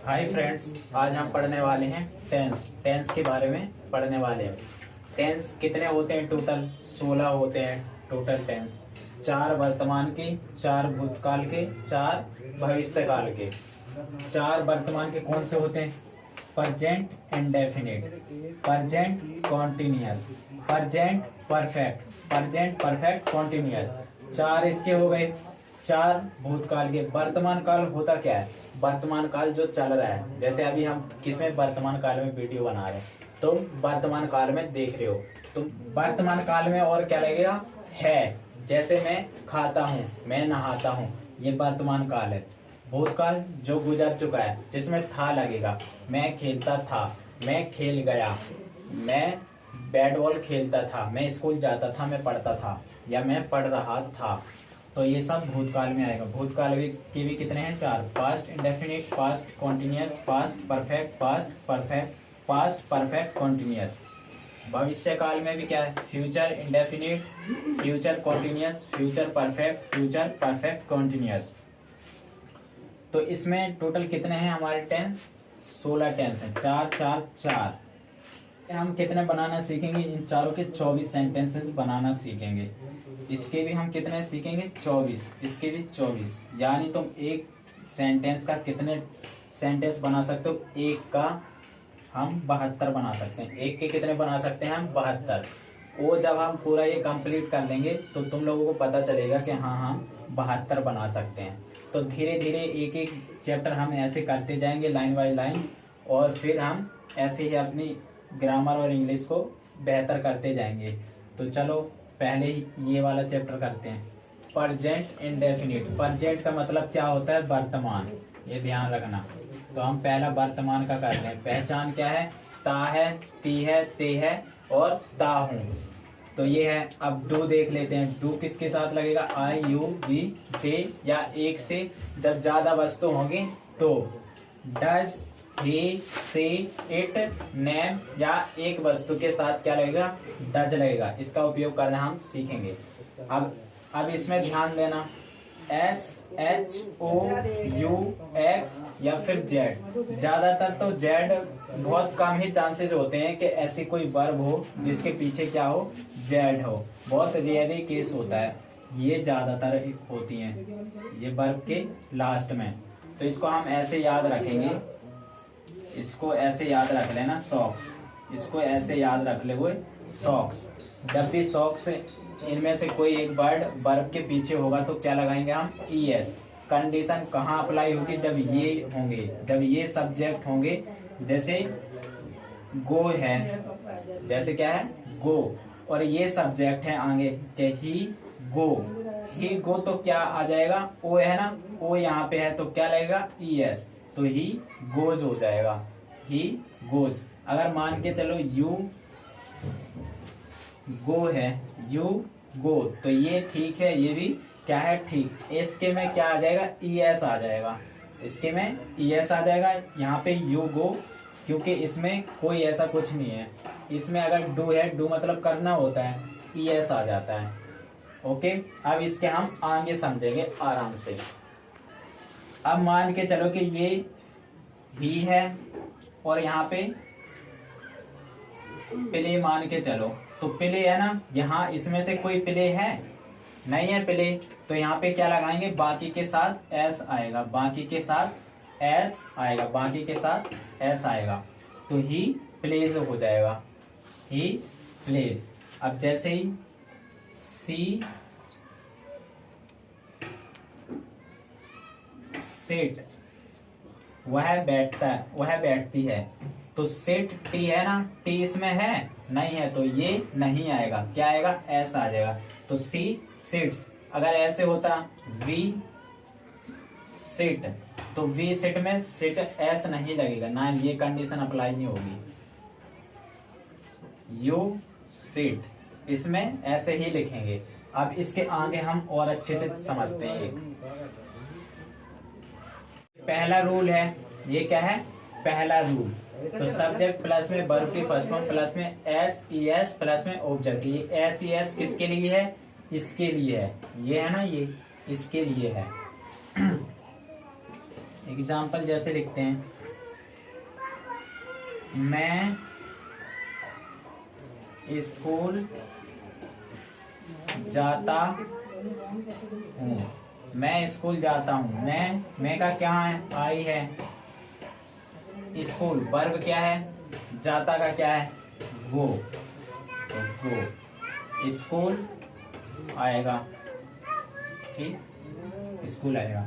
Hi friends, आज हम पढ़ने वाले हैं टेंस के बारे में पढ़ने वाले हैं। टेंस कितने होते हैं? टोटल 16 होते हैं टोटल टेंस। 4 वर्तमान के, 4 भूतकाल के, 4 भविष्यकाल के। 4 वर्तमान के कौन से होते हैं? Present indefinite, present continuous, present perfect continuous. 4 इसके हो गए। 4 भूतकाल के। वर्तमान काल होता क्या है? वर्तमान काल जो चल रहा है, जैसे अभी हम किसमें वर्तमान काल में वीडियो बना रहे हैं, तुम वर्तमान काल में देख रहे हो। तुम वर्तमान काल में और क्या लगेगा? है। जैसे मैं खाता हूँ, मैं नहाता हूँ, ये वर्तमान काल है। भूतकाल जो गुजर चुका है, जिसमें था लगेगा। मैं खेलता था, मैं खेल गया, मैं बैट बॉल खेलता था, मैं स्कूल जाता था, मैं पढ़ता था, या मैं पढ़ रहा था। तो ये सब भूतकाल में आएगा। भूतकाल के भी कितने हैं? 4। Past indefinite, past continuous, past perfect continuous. भविष्य काल में भी क्या है? Future indefinite, future continuous, future perfect continuous. तो इसमें टोटल कितने हैं हमारे टेंस? 16 टेंस हैं। 4 4 4। हम कितने बनाना सीखेंगे? इन चारों के 24 सेंटेंसेस बनाना सीखेंगे। इसके भी हम कितने सीखेंगे? 24। इसके भी 24। यानी तुम एक सेंटेंस का कितने सेंटेंस बना सकते हो? एक का हम 72 बना सकते हैं। एक के कितने बना सकते हैं हम? 72। वो जब हम पूरा ये कंप्लीट कर लेंगे तो तुम लोगों को पता चलेगा कि हाँ हम 72 बना सकते हैं। तो धीरे धीरे एक एक चैप्टर हम ऐसे करते जाएंगे, लाइन बाय लाइन, और फिर हम ऐसे ही अपनी ग्रामर और इंग्लिश को बेहतर करते जाएंगे। तो चलो पहले ही ये वाला चैप्टर करते हैं। Present indefinite. प्रेजेंट का मतलब क्या होता है? वर्तमान। ये ध्यान रखना। तो हम पहला वर्तमान का कर लें। पहचान क्या है? ता है, ती है, ते है और ता हूं। तो ये है। अब डू देख लेते हैं। डू किसके साथ लगेगा? आई, यू, वी, दे, या एक से जब ज्यादा वस्तु होंगी तो does, he, see, it, name, या एक वस्तु के साथ क्या लगेगा? डज लगेगा। इसका उपयोग करना हम सीखेंगे। अब इसमें ध्यान देना। S, H, O, U, X या फिर जेड। ज्यादातर तो जेड, बहुत कम ही चांसेस होते हैं कि ऐसी कोई वर्ब हो जिसके पीछे क्या हो? जेड हो। बहुत रेयर ही केस होता है। ये ज्यादातर होती हैं ये वर्ब के लास्ट में। तो इसको हम ऐसे याद रखेंगे। इसको ऐसे याद रख लेना, सॉक्स। इसको ऐसे याद रख ले, वो सॉक्स। जब भी सॉक्स इनमें से कोई एक वर्ब के पीछे होगा तो क्या लगाएंगे हम? ईएस। कंडीशन कहाँ अप्लाई होगी? जब ये होंगे, जब ये सब्जेक्ट होंगे। जैसे गो है, जैसे क्या है? गो, और ये सब्जेक्ट है आगे के ही गो तो क्या आ जाएगा? ओ है ना, ओ यहाँ पे है तो क्या लगेगा? ईएस। तो ही गोज हो जाएगा, ही गोज। अगर मान के चलो यू गो है, यू गो, तो ये ठीक है, ये भी क्या है? ठीक। इसके में क्या आ जाएगा? ईएस आ जाएगा। इसके में ईएस आ जाएगा। यहाँ पे यू गो, क्योंकि इसमें कोई ऐसा कुछ नहीं है। इसमें अगर डू है, डू मतलब करना होता है, ईएस आ जाता है। ओके। अब इसके हम आगे समझेंगे आराम से। अब मान के चलो कि ये ही है और यहाँ पे प्ले मान के चलो, तो प्ले है ना, यहाँ इसमें से कोई प्ले है? नहीं है प्ले। तो यहाँ पे क्या लगाएंगे? बाकी के साथ एस आएगा, बाकी के साथ एस आएगा, बाकी के साथ एस आएगा। तो ही प्लेज हो जाएगा, ही प्लेज। अब जैसे ही सी सिट, वह बैठता है, वह बैठती है। तो सिट टी है ना, टी इसमें है? नहीं है, तो ये नहीं आएगा। क्या आएगा? एस आ जाएगा। तो सी सिट्स। अगर ऐसे होता वी सिट, तो वी सिट में सिट एस नहीं लगेगा ना, ये कंडीशन अप्लाई नहीं होगी। यू सिट, इसमें ऐसे ही लिखेंगे। अब इसके आगे हम और अच्छे से समझते हैं। एक पहला रूल है। ये क्या है? पहला रूल। तो सब्जेक्ट प्लस में वर्ब की फर्स्ट फॉर्म प्लस में एस ई एस प्लस में ऑब्जेक्ट। ये एस ई एस किसके लिए है? इसके लिए है। ये है ना, ये इसके लिए है। एग्जाम्पल जैसे लिखते हैं, मैं स्कूल जाता हूँ। मैं स्कूल जाता हूँ। मैं का क्या है? आई है। स्कूल वर्ब क्या है? जाता का क्या है? गो। तो गो स्कूल आएगा। ठीक, स्कूल आएगा।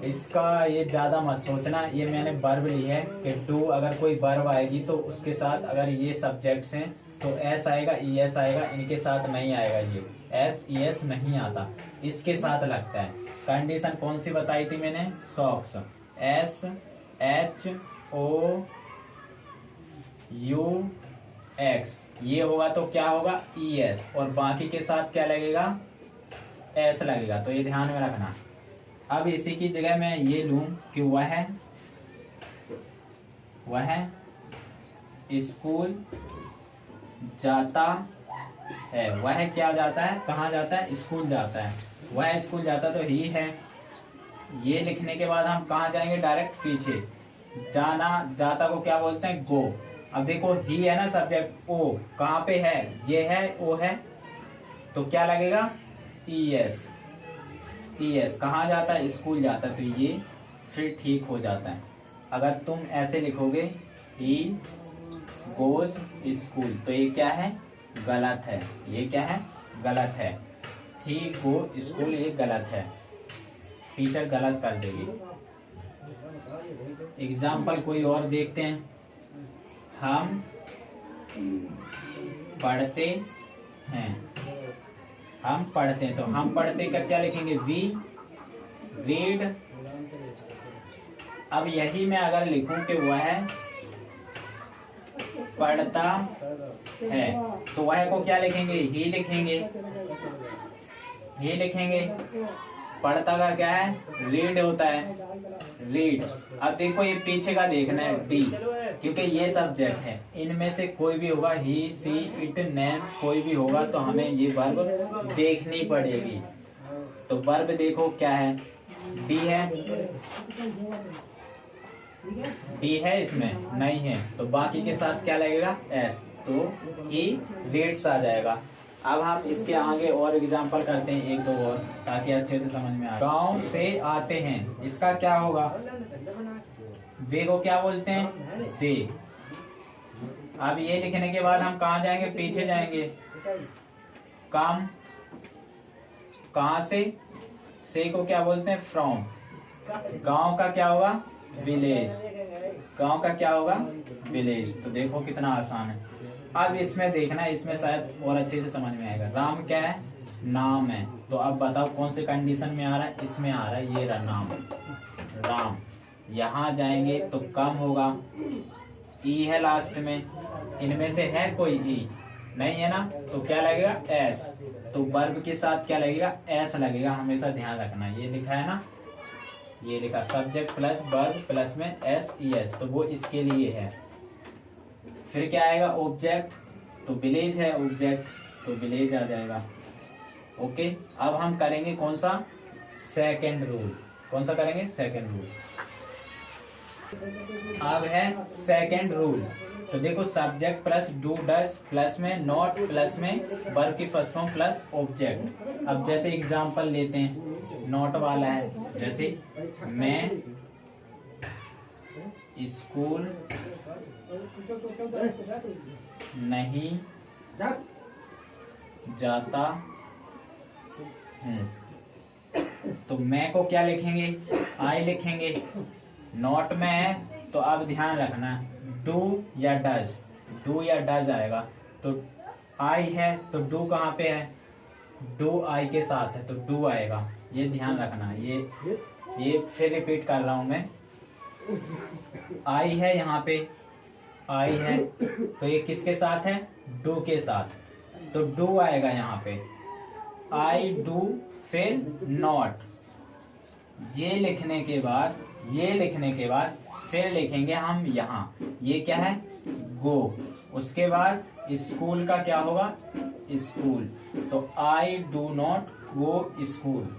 इसका ये ज्यादा मत सोचना, ये मैंने वर्ब ली है कि टू अगर कोई वर्ब आएगी तो उसके साथ अगर ये सब्जेक्ट्स हैं तो एस आएगा, ई एस आएगा, इनके साथ नहीं आएगा। ये एस ई एस नहीं आता, इसके साथ लगता है। कंडीशन कौन सी बताई थी मैंने? Socks, S H O U X, ये होगा तो क्या होगा? ई एस, और बाकी के साथ क्या लगेगा? एस लगेगा। तो ये ध्यान में रखना। अब इसी की जगह मैं ये लूं कि वह स्कूल जाता है। वह क्या जाता है? कहाँ जाता है? स्कूल जाता है। वह स्कूल जाता तो ही है। ये लिखने के बाद हम कहाँ जाएंगे? डायरेक्ट पीछे। जाना, जाता को क्या बोलते हैं? गो। अब देखो ही है ना सब्जेक्ट, ओ कहाँ पे है? ये है, ओ है, तो क्या लगेगा? E S. ई एस कहाँ जाता है? स्कूल जाता है। तो ये फिर ठीक हो जाता है। अगर तुम ऐसे लिखोगे ही गोज स्कूल, तो ये क्या है? गलत है। ये क्या है? गलत है। ही गो स्कूल ये गलत है, टीचर गलत कर देगी। एग्जाम्पल कोई और देखते हैं। हम पढ़ते हैं। हम पढ़ते हैं, तो हम पढ़ते का क्या लिखेंगे? We read. अब यही मैं अगर लिखूं कि वह पढ़ता है, तो वह को क्या लिखेंगे? ही लिखेंगे। ही लिखेंगे। पढ़ता का क्या है? रीड होता है, रीड। अब देखो ये पीछे का देखना है, डी, क्योंकि ये सब्जेक्ट है। इनमें से कोई भी होगा, ही सी इट नेम, कोई भी होगा तो हमें ये वर्ब देखनी पड़ेगी। तो वर्ब देखो क्या है? डी है। डी है, इसमें नहीं है, तो बाकी के साथ क्या लगेगा? एस, तो ही रीड्स आ जाएगा। अब हम इसके आगे और एग्जांपल करते हैं एक दो और, ताकि अच्छे से समझ में आए। गांव से आते हैं, इसका क्या होगा? वे को क्या बोलते हैं? दे। अब ये लिखने के बाद हम कहाँ जाएंगे? पीछे जाएंगे। कम, कहाँ से को क्या बोलते हैं? फ्रॉम। गांव का क्या होगा? विलेज। गांव का क्या होगा? विलेज। तो देखो कितना आसान है। अब इसमें देखना, इसमें शायद और अच्छे से समझ में आएगा। राम क्या है? नाम है। तो अब बताओ कौन से कंडीशन में आ रहा है? इसमें आ रहा है, ये रहा नाम, राम। यहाँ जाएंगे तो कम होगा, ई है लास्ट में। इनमें से है कोई ई? नहीं है ना, तो क्या लगेगा? एस। तो वर्ब के साथ क्या लगेगा? एस लगेगा। हमेशा ध्यान रखना, ये लिखा है ना, ये लिखा सब्जेक्ट प्लस वर्ब प्लस में एस ई एस, तो वो इसके लिए है। फिर क्या आएगा? ऑब्जेक्ट, तो विलेज है ऑब्जेक्ट, तो विलेज आ जाएगा। ओके, अब हम करेंगे कौन सा? Second rule. कौन सा करेंगे? Second rule. अब है सेकंड रूल। तो देखो subject plus do does plus में नॉट प्लस में वर्ब की फर्स्ट फॉर्म प्लस ऑब्जेक्ट। अब जैसे एग्जांपल लेते हैं, नॉट वाला है, जैसे मैं स्कूल नहीं जाता हूँ, तो मैं को क्या लिखेंगे? आई लिखेंगे। नॉट में है तो अब ध्यान रखना, डू या डज, डू या डज आएगा। तो आई है तो डू कहाँ पे है? डू आई के साथ है तो डू आएगा। ये ध्यान रखना। ये फिर रिपीट कर रहा हूं मैं। आई है यहाँ पे, आई है तो ये किसके साथ है? डू के साथ, तो डू आएगा यहाँ पे। आई डू, फिर नॉट। ये लिखने के बाद फिर लिखेंगे हम यहाँ, ये क्या है? गो। उसके बाद स्कूल का क्या होगा? स्कूल, तो I do not go school.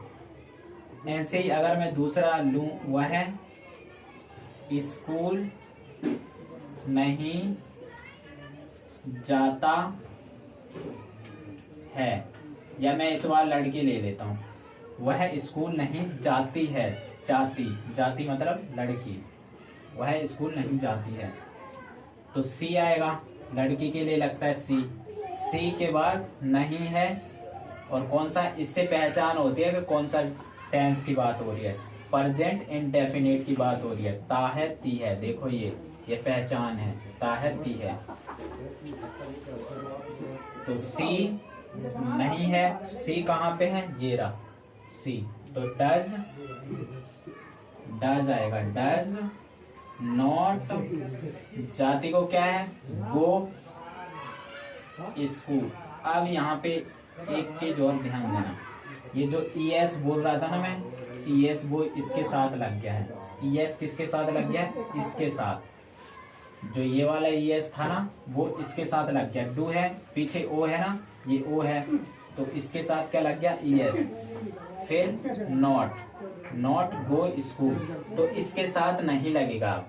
ऐसे ही अगर मैं दूसरा लूं, वह है स्कूल नहीं जाता है, या मैं इस बार लड़की ले लेता हूँ, वह स्कूल नहीं जाती है। जाती, जाती मतलब लड़की, वह स्कूल नहीं जाती है। तो सी आएगा, लड़की के लिए लगता है सी। सी के बाद नहीं है, और कौन सा, इससे पहचान होती है कि कौन सा टेंस की बात हो रही है। प्रेजेंट इंडेफिनिट की बात हो रही है। ता है ती है, देखो ये पहचान है, ता है ती है। तो सी नहीं है, सी कहाँ पे है, ये रहा सी। तो डज, डज आएगा, डज नॉट। जाति को क्या है, गो स्कूल। अब यहाँ पे एक चीज और ध्यान देना, ये जो ईएस बोल रहा था ना मैं, ईएस वो इसके साथ लग गया है। ईएस किसके साथ लग गया है, इसके साथ। जो ये वाला ईएस था ना वो इसके साथ लग गया। डू है, पीछे ओ है ना, ये ओ है, तो इसके साथ क्या लग गया, ईएस। फिर नॉट, नॉट गो स्कूल, तो इसके साथ नहीं लगेगा,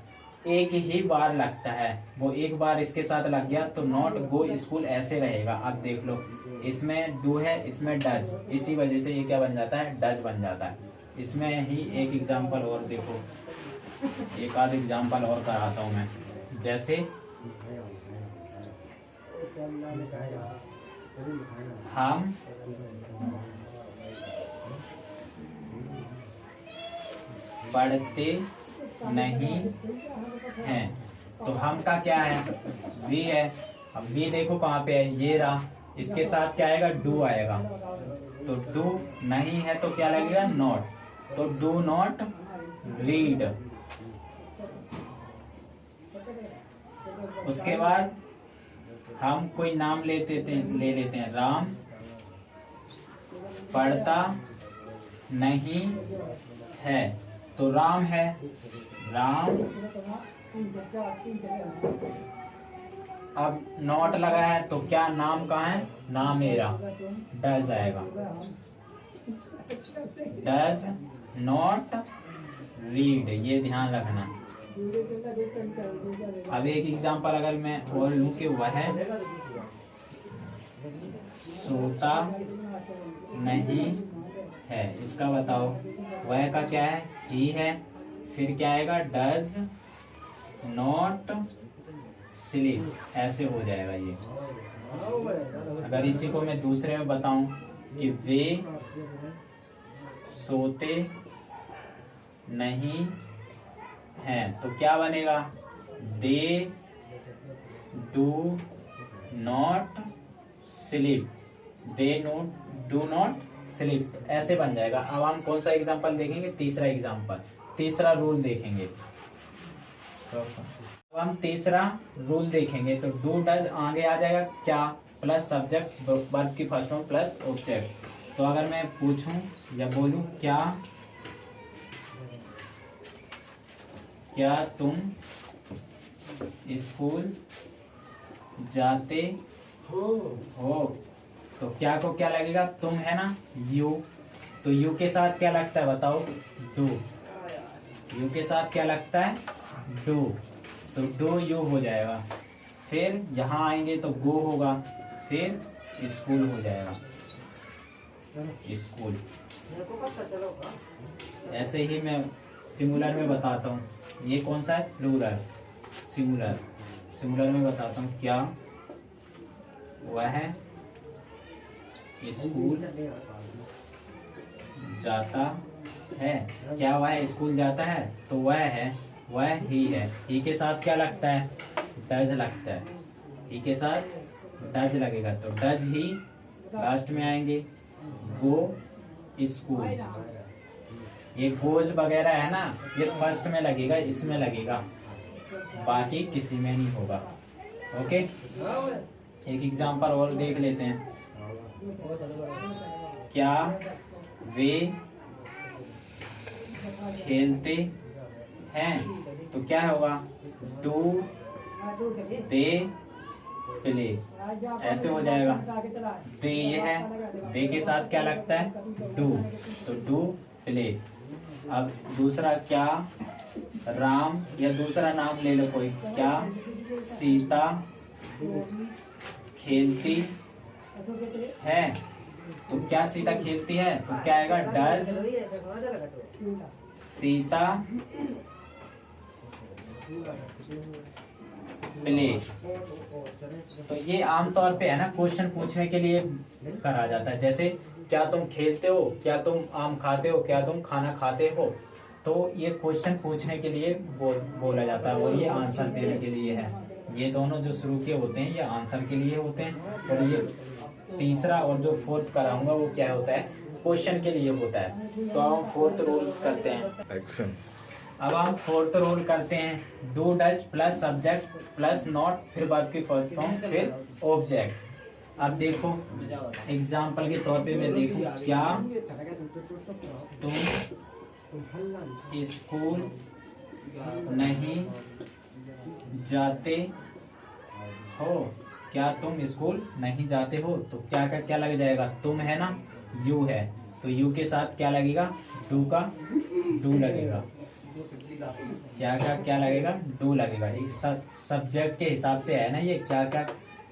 एक ही बार लगता है, वो एक बार इसके साथ लग गया तो नॉट गो स्कूल ऐसे रहेगा। अब देख लो, इसमें डू है, इसमें डज, इसी वजह से ये क्या बन जाता है, डज बन जाता है। इसमें ही एक एग्जांपल और देखो, एक आध एग्जांपल और कराता हूं मैं। जैसे हम पढ़ते नहीं हैं, तो हम का क्या है, वी है। अब वी देखो कहाँ पे है, ये रहा, इसके साथ क्या आएगा, डू आएगा। तो डू नहीं है तो क्या लगेगा, नॉट। तो डू नॉट रीड। उसके बाद हम कोई नाम ले लेते हैं, राम पढ़ता नहीं है, तो राम है, राम। अब नॉट लगा है तो क्या, नाम कहाँ है, नाम मेरा, डज आएगा, डज नॉट रीड, ये ध्यान रखना। अब एक एग्जांपल अगर मैं और लूं कि वह सोता नहीं है, इसका बताओ, वह का क्या है, ही है। फिर क्या आएगा, डज नॉट स्लीप, ऐसे हो जाएगा ये। अगर इसी को मैं दूसरे में बताऊं कि वे सोते नहीं हैं, तो क्या बनेगा, they do not sleep, they do not sleep, ऐसे बन जाएगा। अब हम कौन सा एग्जांपल देखेंगे, तीसरा एग्जांपल, तीसरा रूल देखेंगे। अब हम तीसरा रूल देखेंगे, तो डू डज आगे आ जाएगा क्या, प्लस सब्जेक्ट वर्ब की फर्स्ट फॉर्म प्लस ऑब्जेक्ट। तो अगर मैं पूछूं या बोलूं, क्या तुम स्कूल जाते हो, तो क्या को क्या लगेगा, तुम है ना, यू। तो यू के साथ क्या लगता है बताओ, डू। यू के साथ क्या लगता है, डू, तो डू यू हो जाएगा। फिर यहाँ आएंगे तो गो होगा, फिर स्कूल हो जाएगा, स्कूल। ऐसे ही मैं सिंगुलर में बताता हूँ, ये कौन सा है, प्लूरल। सिंगुलर में बताता हूँ, क्या वह स्कूल जाता है, क्या वह स्कूल जाता है, तो वह है, वह ही है। ही के साथ क्या लगता है, डज लगता है, ही के साथ डज लगेगा, तो डज ही लास्ट में आएंगे। गो स्कूल, ये गोज वगैरह है ना, ये फर्स्ट में लगेगा, इसमें लगेगा, बाकी किसी में नहीं होगा। ओके, एक एग्जांपल और देख लेते हैं। क्या वे खेलते हैं, तो क्या होगा, डू दे प्ले, ऐसे हो जाएगा। दे ये है, दे के साथ क्या लगता है, डू, तो डू प्ले। अब दूसरा, क्या राम, या दूसरा नाम ले लो कोई, क्या सीता खेलती है। तो क्या सीता खेलती है, तो क्या आएगा, डज सीता प्ले। तो ये आमतौर पे है ना क्वेश्चन पूछने के लिए करा जाता है। जैसे क्या तुम खेलते हो, क्या तुम आम खाते हो, क्या तुम खाना खाते हो। तो ये क्वेश्चन पूछने के लिए बोला जाता है और ये आंसर देने के लिए है। ये दोनों जो शुरू के होते हैं ये आंसर के लिए होते हैं और ये तीसरा और जो फोर्थ कराऊंगा वो क्या होता है, क्वेश्चन के लिए होता है। तो अब हम फोर्थ रूल करते हैं। एक्शन। अब हम फोर्थ रूल करते हैं, do does plus subject plus not, फिर वर्ब की फर्स्ट फॉर्म, फिर ऑब्जेक्ट। अब देखो एग्जाम्पल के तौर पे मैं देखूं, क्या तुम स्कूल नहीं जाते हो, क्या तुम स्कूल नहीं जाते हो। तो क्या का क्या लग जाएगा, तुम है ना, यू है, तो यू के साथ क्या लगेगा, डू का डू लगेगा। क्या का क्या लगेगा, डू लगेगा। एक सब्जेक्ट के हिसाब से है ना ये, क्या क्या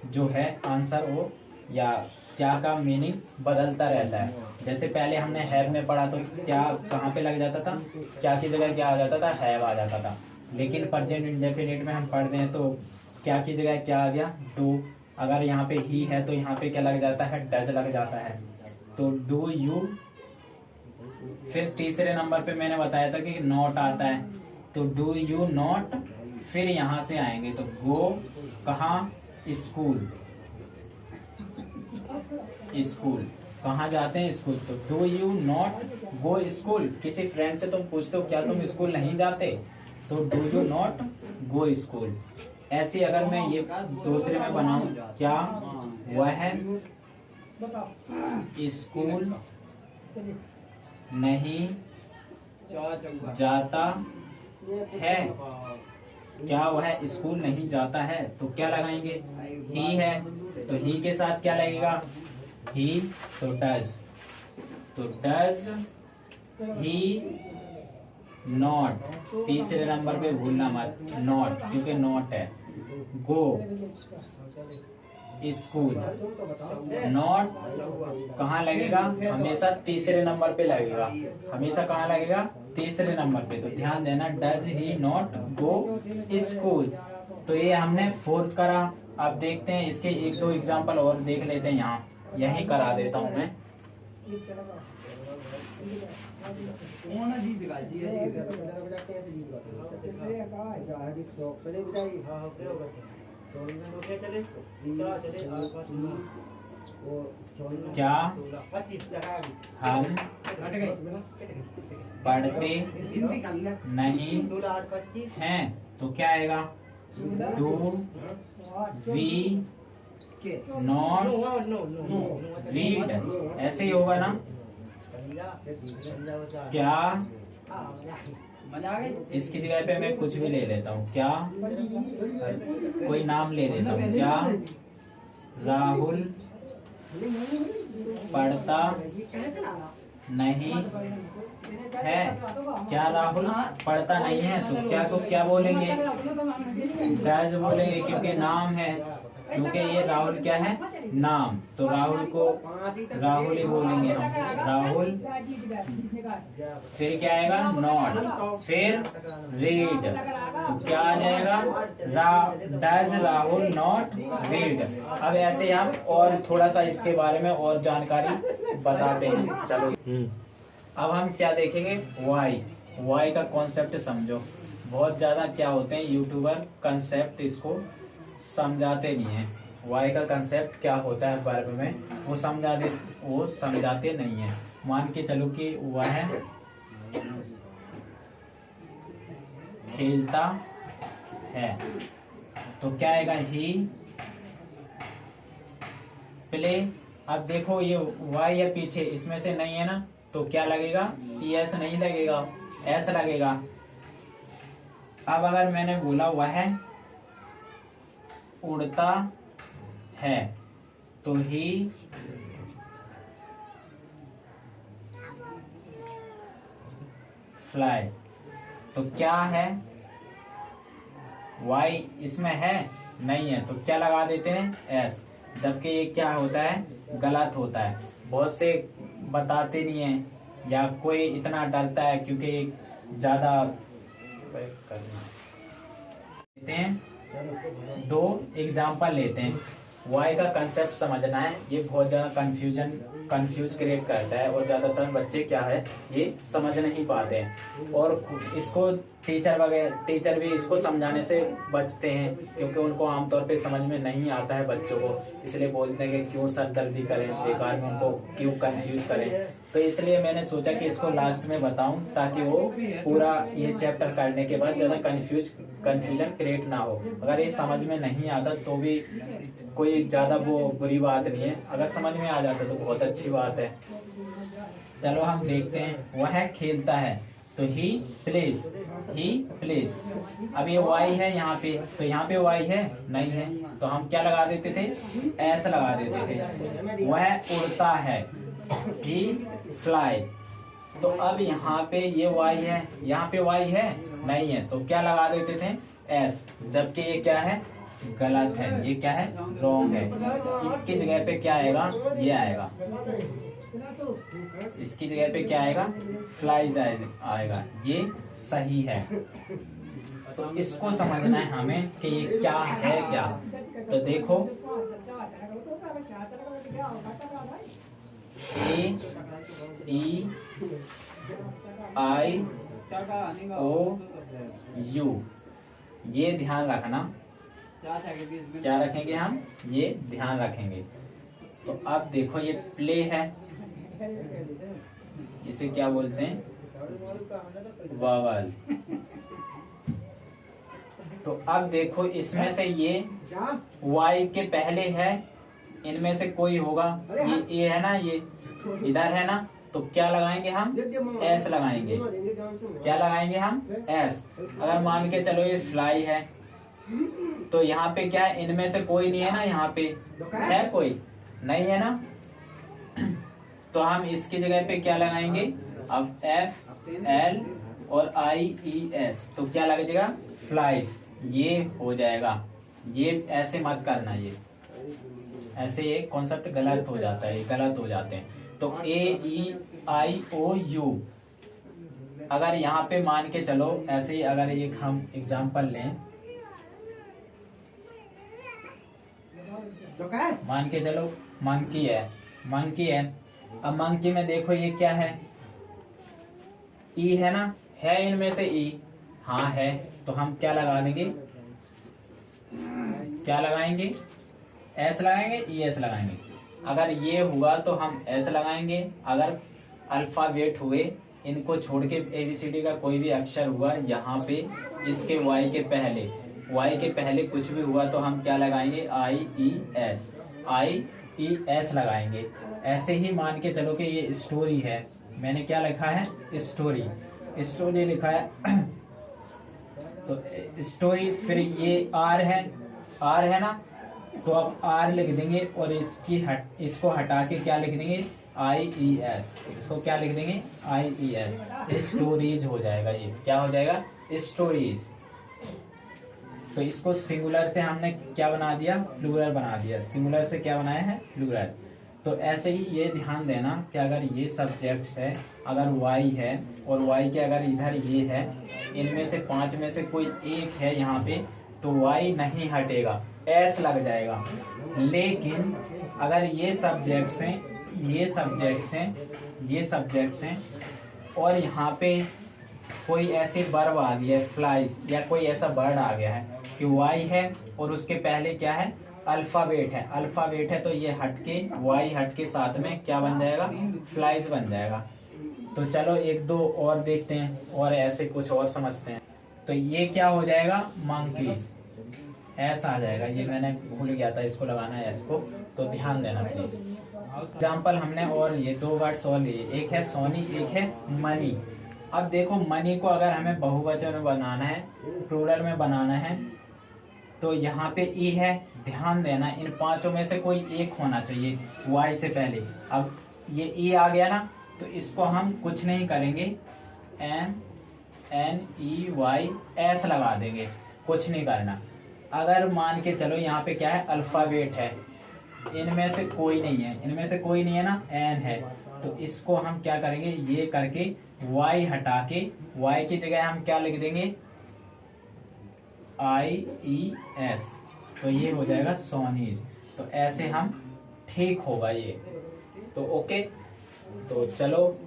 जो है आंसर वो या क्या का मीनिंग बदलता रहता है। जैसे पहले हमने हैव में पढ़ा तो क्या कहाँ पे लग जाता था, क्या की जगह क्या आ जाता था, हैव आ जाता था। लेकिन प्रेजेंट इंडेफिनिट में हम पढ़ रहे हैं तो क्या की जगह क्या आ गया, डू। अगर यहाँ पे ही है तो यहाँ पे क्या लग जाता है, डज लग जाता है। तो डू यू। फिर तीसरे नंबर पे मैंने बताया था कि नॉट आता है, तो डू यू नॉट। फिर यहाँ से आएंगे तो गो कहाँ, स्कूल। स्कूल कहाँ जाते हैं, स्कूल। तो do you not go school. किसी फ्रेंड से तुम पूछते हो क्या तुम स्कूल नहीं जाते, तो do you not go school. ऐसे अगर मैं ये दूसरे में बनाऊं, क्या वह स्कूल नहीं जाता है, क्या वह स्कूल नहीं जाता है। तो क्या लगाएंगे, ही है, तो ही के साथ क्या लगेगा, ही, तो डज। तो डज ही नॉट, तीसरे नंबर पे भूलना मत, नॉट, क्योंकि नॉट है। गो स्कूल, नॉट कहाँ लगेगा, हमेशा तीसरे नंबर पे लगेगा। हमेशा कहाँ लगेगा, तीसरे नंबर पे। तो ध्यान देना, does he not go school. तो ये हमने फोर्थ करा। अब देखते हैं इसके एक दो एग्जांपल और देख लेते हैं, यहाँ यही करा देता हूँ मैं। क्या हम पढ़ते नहीं हैं, तो क्या आएगा, डू वी नॉट रीड। ऐसे ही होगा ना। क्या, इसकी जगह पे मैं कुछ भी ले लेता हूँ, क्या कोई नाम ले लेता हूँ, क्या राहुल पढ़ता नहीं है। क्या राहुल पढ़ता नहीं है, तो क्या को क्या बोलेंगे, डज बोलेंगे, क्योंकि नाम है, क्योंकि ये राहुल क्या है, नाम। तो राहुल को राहुल ही बोलेंगे हम, राहुल। फिर क्या आएगा, नॉट, फिर रीड। तो क्या आ जाएगा, डज राहुल नॉट रीड। अब ऐसे हम और थोड़ा सा इसके बारे में और जानकारी बताते हैं। चलो अब हम क्या देखेंगे, वाई का कॉन्सेप्ट समझो। बहुत ज्यादा क्या होते हैं यूट्यूबर, कंसेप्ट इसको समझाते नहीं है। वाई का कंसेप्ट क्या होता है वर्ब में, वो समझाते नहीं है। मान के चलो कि वह खेलता है, तो क्या आएगा, ही प्ले। अब देखो ये वाई या पीछे इसमें से नहीं है ना, तो क्या लगेगा, एस नहीं लगेगा, एस लगेगा। अब अगर मैंने बोला वह उड़ता है, तो ही फ्लाई। तो क्या है, वाई इसमें है नहीं है, तो क्या लगा देते हैं एस, जबकि ये क्या होता है गलत होता है। बहुत से बताते नहीं है या कोई इतना डरता है क्योंकि ज्यादा लेते हैं। दो एग्जाम्पल लेते हैं। वाई का कंसेप्ट समझना है, ये बहुत ज्यादा कंफ्यूज क्रिएट करता है और ज्यादातर बच्चे क्या है ये समझ नहीं पाते हैं और इसको टीचर भी इसको समझाने से बचते हैं क्योंकि उनको आमतौर पे समझ में नहीं आता है बच्चों को, इसलिए बोलते हैं कि क्यों सरदर्दी करें बेकार में, उनको क्यों कंफ्यूज करें। तो इसलिए मैंने सोचा कि इसको लास्ट में बताऊं ताकि वो पूरा ये चैप्टर करने के बाद ज्यादा कंफ्यूजन क्रिएट ना हो। अगर ये समझ में नहीं आता तो भी कोई ज्यादा वो बुरी बात नहीं है, अगर समझ में आ जाता तो बहुत अच्छी बात है। चलो हम देखते हैं। वह खेलता है तो ही प्लेस, अब ये वाई है यहाँ पे, तो यहाँ पे वाई है नहीं है, तो हम क्या लगा देते थे एस लगा देते थे। वह उड़ता है ही फ्लाई, तो अब यहाँ पे ये वाई है, यहाँ पे वाई है नहीं है, तो क्या लगा देते थे एस, जबकि ये क्या है गलत है, ये क्या है रॉन्ग है। इसकी जगह पे क्या आएगा ये आएगा, इसकी जगह पे क्या आएगा फ्लाइज आएगा, ये सही है। तो इसको समझना है हमें कि ये क्या है क्या। तो देखो AEIOU, ये ध्यान रखना, क्या रखेंगे हम ये ध्यान रखेंगे। तो अब देखो ये प्ले है, इसे क्या बोलते हैं वावल। तो अब देखो इसमें से ये वाई के पहले है, इनमें से कोई होगा, ये ए है ना, ये इधर है ना, तो क्या लगाएंगे हम एस लगाएंगे, क्या लगाएंगे हम एस। अगर मान के चलो ये फ्लाई है तो यहाँ पे क्या है इनमें से कोई नहीं है ना, यहाँ पे है कोई नहीं है ना, तो हम इसकी जगह पे क्या लगाएंगे अब FL और IES, तो क्या लग जाएगा फ्लाइज, ये हो जाएगा। ये ऐसे मत करना, ये ऐसे ये कॉन्सेप्ट गलत हो जाता है, ये गलत हो जाते हैं। तो AEIOU, अगर यहाँ पे मान के चलो ऐसे ही, अगर एक हम एग्जाम्पल लें, मान के चलो मंकी है, अब मंकी में देखो ये क्या है ई है ना, है इनमें से ई, हाँ है, तो हम क्या लगा देंगे, क्या लगाएंगे एस लगाएंगे, ES लगाएंगे। अगर ये हुआ तो हम एस लगाएंगे, अगर अल्फाबेट हुए इनको छोड़ के ABCD का कोई भी अक्षर हुआ यहाँ पे इसके वाई के पहले कुछ भी हुआ तो हम क्या लगाएंगे IES लगाएंगे। ऐसे ही मान के चलो कि ये स्टोरी है, मैंने क्या लिखा है स्टोरी लिखा है तो स्टोरी, फिर ये आर है ना, तो अब आर लिख देंगे और इसको हटा के क्या लिख देंगे IES, इसको क्या लिख देंगे IES, स्टोरीज हो जाएगा, ये क्या हो जाएगा स्टोरीज। तो इसको सिंगुलर से हमने क्या बना दिया प्लूरल बना दिया, सिंगुलर से क्या बनाया है प्लूरल। तो ऐसे ही ये ध्यान देना कि अगर ये सब्जेक्ट्स है, अगर वाई है और वाई के अगर इधर ये है, इनमें से 5 में से कोई एक है यहाँ पे, तो वाई नहीं हटेगा, एस लग जाएगा। लेकिन अगर ये सब्जेक्ट्स हैं और यहाँ पे कोई ऐसी वर्ब आ गया है फ्लाइज, या कोई ऐसा वर्ड आ गया है कि वाई है और उसके पहले क्या है अल्फाबेट है, तो ये हटके वाई हटके साथ में क्या बन जाएगा फ्लाइज बन जाएगा। तो चलो एक दो और देखते हैं और ऐसे कुछ और समझते हैं। तो ये क्या हो जाएगा मंकीज, ऐसा आ जाएगा, ये मैंने भूल गया था इसको लगाना है एस को, तो ध्यान देना प्लीज। एग्जाम्पल हमने और ये 2 वर्ड्स और लिए, एक है सोनी, एक है मनी। अब देखो मनी को अगर हमें बहुवचन में बनाना है, प्लूरल में बनाना है, तो यहाँ पे ई है, ध्यान देना इन 5 में से कोई एक होना चाहिए वाई से पहले। अब ये ई आ गया ना, तो इसको हम कुछ नहीं करेंगे, MNEY एस लगा देंगे, कुछ नहीं करना। अगर मान के चलो यहाँ पे क्या है, अल्फाबेट है, इनमें से कोई नहीं है, इनमें से कोई नहीं है ना, एन है, तो इसको हम क्या करेंगे, ये करके वाई हटा के वाई की जगह हम क्या लिख देंगे, IES, तो ये हो जाएगा सोनीज। तो ऐसे हम ठीक होगा ये। तो ओके, तो चलो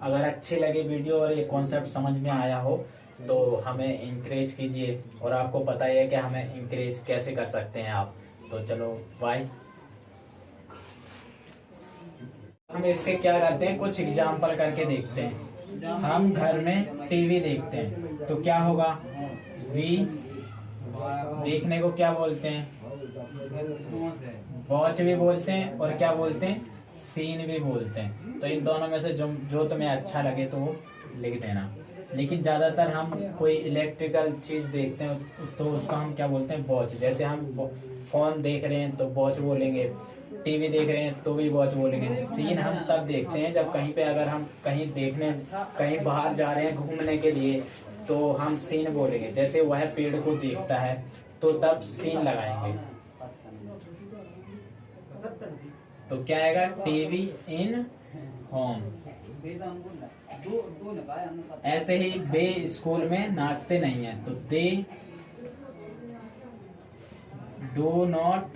अगर अच्छी लगी वीडियो और ये कॉन्सेप्ट समझ में आया हो तो हमें इंकरेज कीजिए, और आपको पता ही है कि हमें इंकरेज कैसे कर सकते हैं आप। तो चलो बाय। हम इसके क्या करते हैं, कुछ एग्जाम्पल करके देखते हैं। हम घर में टीवी देखते हैं तो क्या होगा, वी देखने को क्या बोलते हैं, वॉच भी बोलते हैं, और क्या बोलते हैं, सीन भी बोलते हैं। तो इन दोनों में से जो तुम्हें अच्छा लगे तो वो लिख देना। लेकिन ज्यादातर हम कोई इलेक्ट्रिकल चीज देखते हैं तो उसका हम क्या बोलते हैं, वॉच। जैसे हम फोन देख रहे हैं तो वॉच बोलेंगे, टीवी देख रहे हैं तो भी वॉच बोलेंगे। सीन हम तब देखते हैं जब कहीं पे, अगर हम कहीं देखने, कहीं बाहर जा रहे हैं घूमने के लिए तो हम सीन बोलेंगे। जैसे वह पेड़ को देखता है तो तब सीन लगाएंगे। तो क्या आएगा, टीवी इन होम। ऐसे ही बे स्कूल में नाचते नहीं है तो दे डू नॉट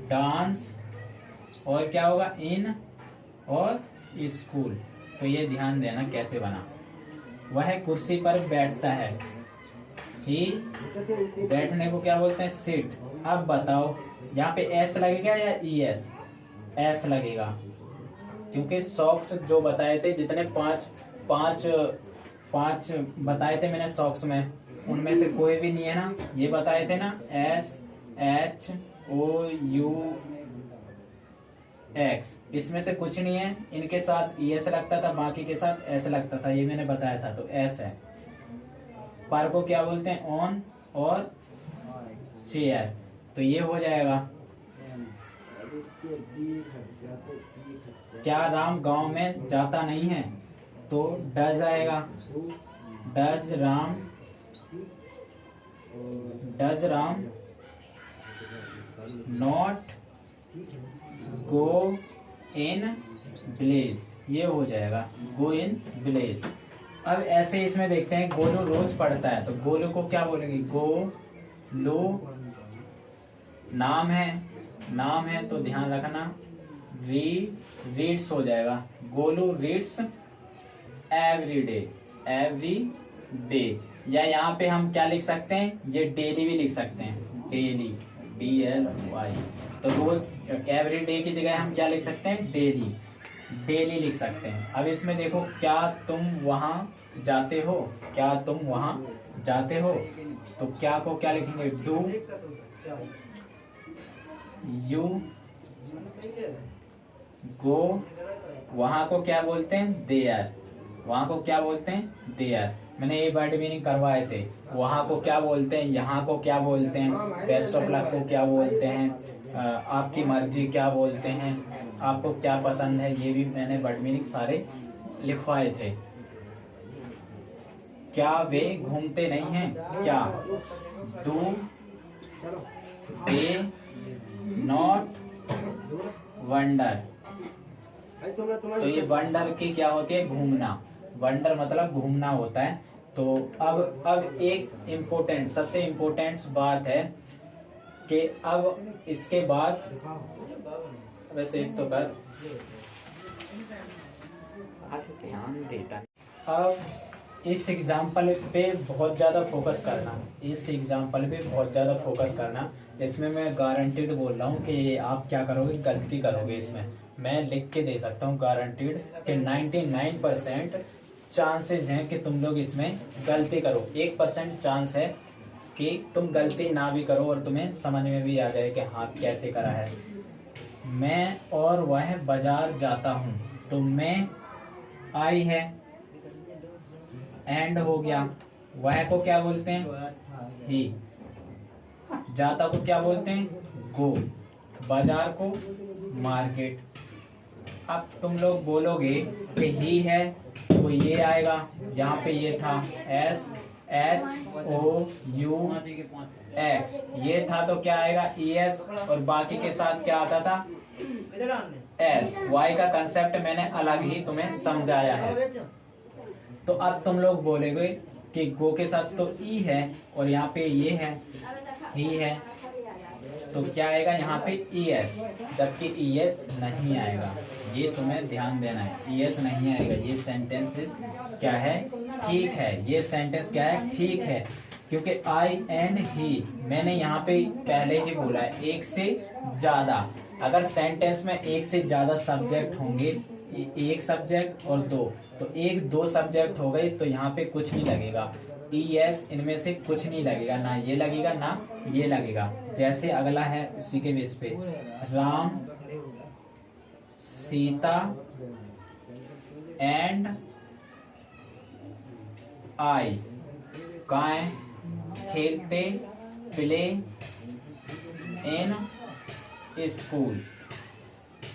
डांस, और क्या होगा, इन और स्कूल। तो ये ध्यान देना कैसे बना। वह कुर्सी पर बैठता है, ही बैठने को क्या बोलते हैं, सिट। अब बताओ यहाँ पे एस लगेगा या ES, एस लगेगा, क्योंकि सॉक्स जो बताए थे, जितने पांच बताए थे मैंने सॉक्स में, उनमें से कोई भी नहीं है ना, ये बताए थे ना, SHOUX, इसमें से कुछ नहीं है। इनके साथ ES लगता था, बाकी के साथ S लगता था, ये मैंने बताया था, तो S है। पर को क्या बोलते हैं, ऑन और चेयर। तो ये हो जाएगा, क्या राम गांव में जाता नहीं है, तो डज आएगा, does Ram not go in village, ये हो जाएगा गो इन विलेज। अब ऐसे इसमें देखते हैं, गोलू रोज पढ़ता है, तो गोलू को क्या बोलेंगे, गोलू। नाम है तो ध्यान रखना, रीड्स हो जाएगा, गोलू रीड्स एवरी डे। या यहाँ पे हम क्या लिख सकते हैं, ये डेली भी लिख सकते हैं, डेली, DLY। तो रोज एवरी डे की जगह हम क्या लिख सकते हैं, डेली लिख सकते हैं। अब इसमें देखो, क्या तुम वहां जाते हो, क्या तुम वहां जाते हो, तो क्या को क्या लिखेंगे, डू यू गो। वहां को क्या बोलते हैं, देयर, वहां को क्या बोलते हैं, देयर। मैंने ये वर्ड भी नहीं करवाए थे। वहां को क्या बोलते हैं, यहाँ को क्या बोलते हैं, बेस्ट ऑफ लक को क्या बोलते हैं, आपकी मर्जी क्या बोलते हैं, आपको क्या पसंद है, ये भी मैंने वर्ड मीनिंग सारे लिखवाए थे। क्या वे घूमते नहीं हैं, क्या डू दे नॉट वंडर। तो ये वंडर की क्या होती है, घूमना। वंडर मतलब घूमना होता है। तो अब एक इम्पोर्टेंट, सबसे इम्पोर्टेंट बात है कि अब इसके बाद, वैसे एक तो कर ध्यान देता, अब इस एग्जाम्पल पे बहुत ज़्यादा फोकस करना, इसमें मैं गारंटीड बोल रहा हूँ कि आप क्या करोगे, गलती करोगे। इसमें मैं लिख के दे सकता हूँ गारंटीड कि 99% चांसेस हैं कि तुम लोग इसमें गलती करो। 1% चांस है कि तुम गलती ना भी करो और तुम्हें समझ में भी आ जाए कि हाँ कैसे करा है। मैं और वह बाजार जाता हूँ, तो मैं आई है, एंड हो गया। वह को क्या बोलते हैं, ही। जाता को क्या बोलते हैं, गो। बाजार को मार्केट। अब तुम लोग बोलोगे कि ही है तो ये आएगा, यहाँ पे ये था HOUX, ये था तो क्या आएगा ES, और बाकी के साथ क्या आता था S। Y का कंसेप्ट मैंने अलग ही तुम्हें समझाया है। तो अब तुम लोग बोलोगे कि गो के साथ तो E है और यहाँ पे ये है, ही है, तो क्या आएगा यहाँ पे ES, जबकि ES नहीं आएगा। ये तुम्हें ध्यान देना है, ES नहीं आएगा। ये सेंटेंसेस क्या है, ठीक है, ये सेंटेंस क्या है, ठीक है, क्योंकि आई एंड ही मैंने यहाँ पे पहले ही बोला है, एक से ज्यादा। अगर सेंटेंस में एक से ज्यादा सब्जेक्ट होंगे, एक सब्जेक्ट और दो, तो एक दो सब्जेक्ट हो गए तो यहाँ पे कुछ नहीं लगेगा। ES इनमें से कुछ नहीं लगेगा, ना ये लगेगा ना ये लगेगा। जैसे अगला है उसी के बेस पे, राम सीता एंड आई काय खेलते प्ले इन स्कूल।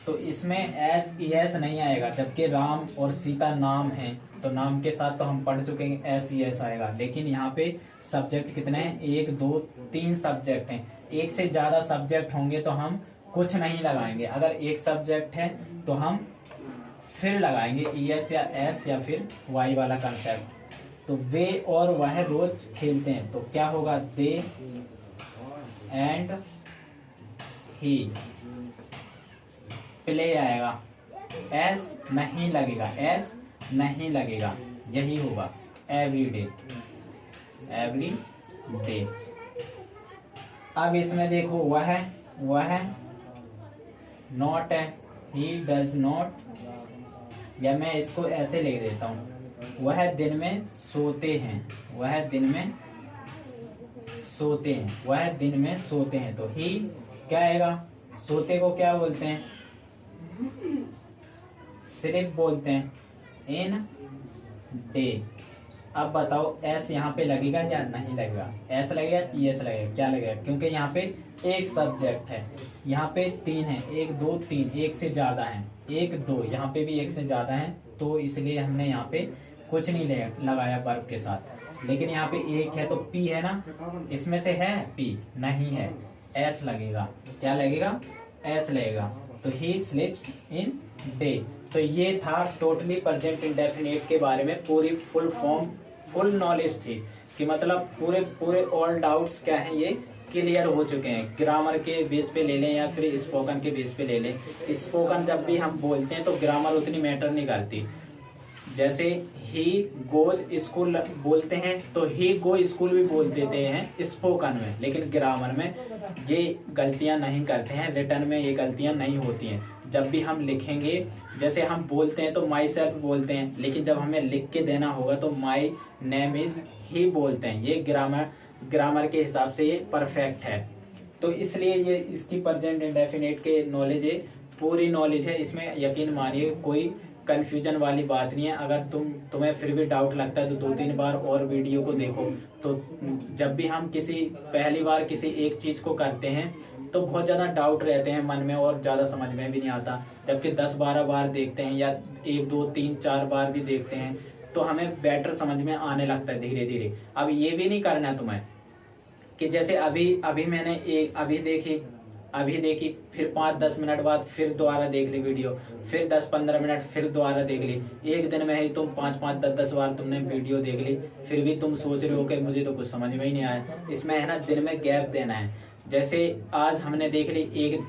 तो इसमें एस ES नहीं आएगा, जबकि राम और सीता नाम है तो नाम के साथ तो हम पढ़ चुके हैं, SES आएगा। लेकिन यहाँ पे सब्जेक्ट कितने हैं, 1 2 3 सब्जेक्ट हैं। एक से ज्यादा सब्जेक्ट होंगे तो हम कुछ नहीं लगाएंगे। अगर एक सब्जेक्ट है तो हम फिर लगाएंगे ES या S या फिर Y वाला कंसेप्ट। तो वे और वह रोज खेलते हैं, तो क्या होगा, दे एंड ही। प्ले आएगा, S नहीं लगेगा, S नहीं लगेगा, यही होगा एवरी डे, एवरी डे। अब इसमें देखो वह नॉट है, ही डज नॉट, या मैं इसको ऐसे लिख देता हूं, वह दिन में सोते हैं, वह दिन में सोते हैं, वह दिन में सोते हैं। तो ही क्या आएगा, सोते को क्या बोलते हैं, सिर्फ बोलते हैं, इन डे। अब बताओ S यहाँ पे लगेगा या नहीं लगेगा, S लगेगा ES लगेगा, क्या लगेगा, क्योंकि यहाँ पे एक सब्जेक्ट है, यहाँ पे 3 है, 1 2 3, एक से ज्यादा है, 1 2, यहाँ पे भी एक से ज्यादा है, तो इसलिए हमने यहाँ पे कुछ नहीं लगाया वर्ब के साथ। लेकिन यहाँ पे एक है तो P है ना, इसमें से है P नहीं है, S लगेगा, क्या लगेगा, S लगेगा। तो ही स्लीप्स इन डे। तो ये था टोटली प्रेजेंट इंडेफिनिट के बारे में पूरी फुल फॉर्म, फुल नॉलेज थी कि मतलब पूरे ऑल डाउट्स क्या हैं ये क्लियर हो चुके हैं। ग्रामर के बेस पे ले लें या फिर स्पोकन के बेस पे ले लें। स्पोकन जब भी हम बोलते हैं तो ग्रामर उतनी मैटर नहीं करती। जैसे ही गोज स्कूल बोलते हैं तो ही गो स्कूल भी बोल देते हैं स्पोकन में, लेकिन ग्रामर में ये गलतियां नहीं करते हैं, रिटर्न में ये गलतियां नहीं होती हैं। जब भी हम लिखेंगे, जैसे हम बोलते हैं तो माई सेल्फ बोलते हैं, लेकिन जब हमें लिख के देना होगा तो माई नेम इज ही बोलते हैं। ये ग्रामर के हिसाब से ये परफेक्ट है। तो इसलिए ये इसकी प्रेजेंट इंडेफिनिट के नॉलेज है, पूरी नॉलेज है, इसमें यकीन मानिए कोई कंफ्यूजन वाली बात नहीं है। अगर तुम्हें फिर भी डाउट लगता है तो 2-3 बार और वीडियो को देखो। तो जब भी हम पहली बार किसी एक चीज को करते हैं तो बहुत ज्यादा डाउट रहते हैं मन में और ज्यादा समझ में भी नहीं आता, जबकि 10-12 बार देखते हैं या 1 2 3 4 बार भी देखते हैं तो हमें बेटर समझ में आने लगता है धीरे धीरे। अब ये भी नहीं करना है तुम्हें कि जैसे अभी मैंने अभी देखी फिर 5-10 मिनट बाद फिर दोबारा देख ली वीडियो, फिर 10-15 मिनट फिर दोबारा देख ली। एक दिन में ही तुम 5-5 10-10 बार तुमने वीडियो देख ली, फिर भी तुम सोच रहे हो कि मुझे तो कुछ समझ में ही नहीं आया। इसमें है ना दिन में गैप देना है। जैसे आज हमने देख ली,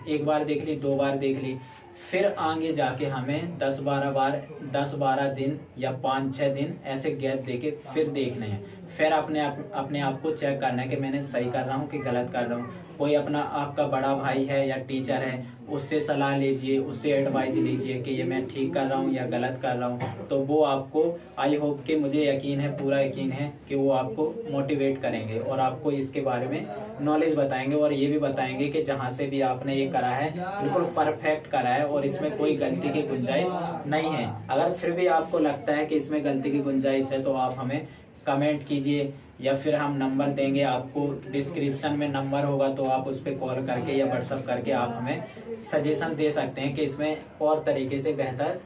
एक बार देख ली, 2 बार देख ली, फिर आगे जाके हमें 10-12 दिन या 5-6 दिन ऐसे गैप देके फिर देखने हैं। फिर अपने आप को चेक करना है कि मैंने सही कर रहा हूँ कि गलत कर रहा हूँ। कोई अपना आपका बड़ा भाई है या टीचर है, उससे सलाह लीजिए, उससे एडवाइस लीजिए कि ये मैं ठीक कर रहा हूँ या गलत कर रहा हूँ। तो वो आपको, आई होप कि मुझे यकीन है, पूरा यकीन है कि वो आपको मोटिवेट करेंगे और आपको इसके बारे में नॉलेज बताएंगे और ये भी बताएंगे कि जहाँ से भी आपने ये करा है बिल्कुल परफेक्ट करा है और इसमें कोई गलती की गुंजाइश नहीं है। अगर फिर भी आपको लगता है कि इसमें गलती की गुंजाइश है तो आप हमें कमेंट कीजिए या फिर हम नंबर देंगे आपको, डिस्क्रिप्शन में नंबर होगा तो आप उस पर कॉल करके या व्हाट्सएप करके आप हमें सजेशन दे सकते हैं कि इसमें और तरीके से बेहतर